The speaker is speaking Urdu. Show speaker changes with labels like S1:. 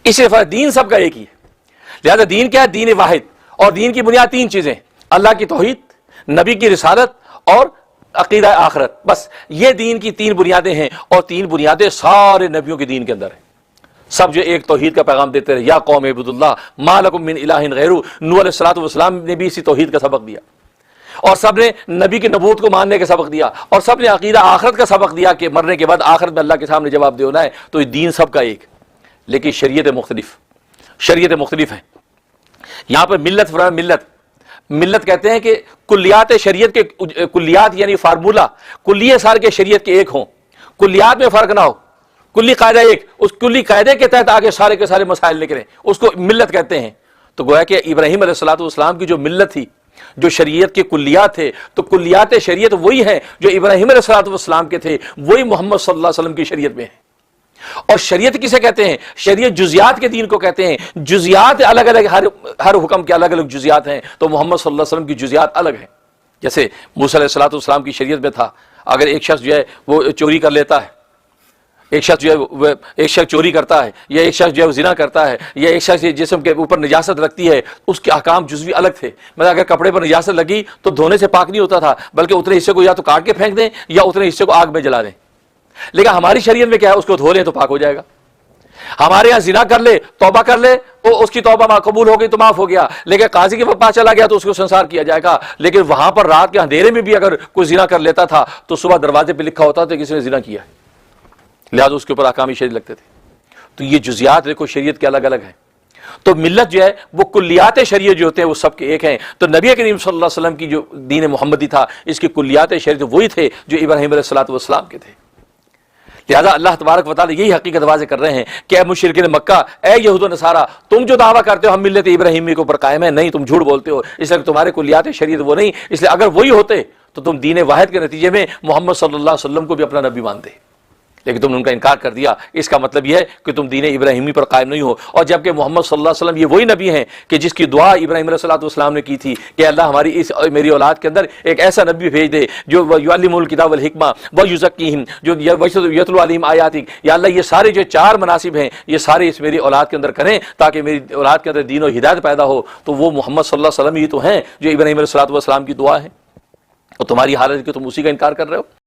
S1: اس لیے دین سب کا ایک ہی ہے. لہذا دین کیا ہے؟ دین واحد. اور دین کی بنیاد تین چیزیں: اللہ کی توحید، نبی کی رسالت اور عقیدہ آخرت. بس یہ دین کی تین بنیادیں ہیں، اور تین بنیادیں سارے نبیوں کے دین کے اندر ہیں. سب جو ایک توحید کا پیغام دیتے رہے، یا قوم اعبدوا اللہ ما لکم من الہ غیرہ. نوح علیہ الصلوۃ والسلام نے بھی اسی توحید کا سبق دیا، اور سب نے نبی کی نبوت کو ماننے کا سبق دیا، اور سب نے عقیدہ آخرت کا سبق دیا کہ مرنے کے بعد آخرت میں اللہ کے سامنے جواب دینا ہے. تو یہ دین سب کا ایک، لیکن شریعت مختلف ہیں. یہاں پہ ملت کہتے ہیں کہ کلیات شریعت کے کلیات یعنی فارمولہ کلیے سار کے شریعت کے ایک ہوں، کلیات میں فرق نہ ہو، کلی قاعدہ ایک، اس کلی قاعدے کے تحت آگے سارے کے سارے مسائل نکلیں، اس کو ملت کہتے ہیں. تو گویا کہ ابراہیم علیہ الصلوۃ والسلام کی جو ملت تھی، جو شریعت کے کلیات تھے، تو کلیات شریعت وہی ہیں جو ابراہیم علیہ الصلوۃ والسلام کے تھے، وہی محمد صلی اللہ علیہ وسلم کی شریعت میں ہیں. اور شریعت کسے کہتے ہیں؟ شریعت جزیات کے دین کو کہتے ہیں. جزیات الگ الگ، ہر حکم کے الگ الگ جزیات ہیں. تو محمد صلی اللہ علیہ وسلم کی جزیات الگ ہیں. جیسے موسیٰ علیہ الصلوۃ والسلام کی شریعت میں تھا، اگر ایک شخص جو ہے وہ چوری کر لیتا ہے، ایک شخص چوری کرتا ہے، یا ایک شخص جو ہے زنا کرتا ہے، یا ایک شخص جسم کے اوپر نجاست لگتی ہے، اس کے احکام جزوی الگ تھے. مطلب اگر کپڑے پر نجاست لگی تو دھونے سے پاک نہیں ہوتا تھا، بلکہ اتنے حصے کو یا تو کاٹ کے پھینک دیں یا اتنے حصے کو آگ میں جلا دیں. لیکن ہماری شریعت میں کیا ہے؟ اس کو دھو لیں تو پاک ہو جائے گا. ہمارے یہاں زنا کر لے، توبہ کر لے تو اس کی توبہ قبول ہو گئی تو معاف ہو گیا، لیکن قاضی کے پاس چلا گیا تو اس کو سنسار کیا جائے گا. لیکن وہاں پر رات کے اندھیرے میں بھی اگر کوئی زنا کر لیتا تھا تو صبح دروازے پہ لکھا ہوتا تھا کہ کسی نے زنا کیا ہے، لہٰذا اس کے اوپر احکام شریعت لگتے تھے. تو یہ جزیات دیکھو شریعت کے الگ الگ ہیں. تو ملت جو ہے وہ کلیات شریعت جو ہوتے ہیں وہ سب کے ایک ہیں. تو نبی کریم صلی اللہ علیہ وسلم کی جو دین محمدی تھا، اس کی کلیات شریعت وہی تھے جو ابراہیم علیہ الصلوۃ والسلام کے تھے. لہذا اللہ تبارک و تعالیٰ یہی حقیقت واضح کر رہے ہیں کہ اے مشرکین مکہ، اے یہود و نصارہ، تم جو دعویٰ کرتے ہو ہم ملت ابراہیمی کے اوپر قائم ہیں، نہیں، تم جھوٹ بولتے ہو. اس لیے تمہارے کلیات شریعت وہ نہیں. اس لیے اگر وہی ہوتے تو تم دین واحد کے نتیجے میں محمد صلی اللہ علیہ وسلم کو بھی اپنا نبی مانتے، لیکن تم نے ان کا انکار کر دیا. اس کا مطلب یہ ہے کہ تم دین ابراہیمی پر قائم نہیں ہو. اور جبکہ محمد صلی اللہ علیہ وسلم یہ وہی نبی ہیں کہ جس کی دعا ابراہیم علیہ الصلوۃ والسلام نے کی تھی کہ اللہ میری اولاد کے اندر ایک ایسا نبی بھیج دے جو یعلمہ الکتاب والحکمہ ویزکیہم، جو یتلو علیہم آیاتک. یا اللہ یہ سارے جو چار مناسب ہیں یہ سارے اس میری اولاد کے اندر کریں تاکہ میری اولاد کے اندر دین و ہدایت پیدا ہو. تو وہ محمد صلی اللہ علیہ وسلم ہی تو ہیں جو ابراہیم علیہ الصلوۃ والسلام کی دعا ہے. اور تمہاری حالت ہے کہ تم اسی کا انکار کر رہے ہو.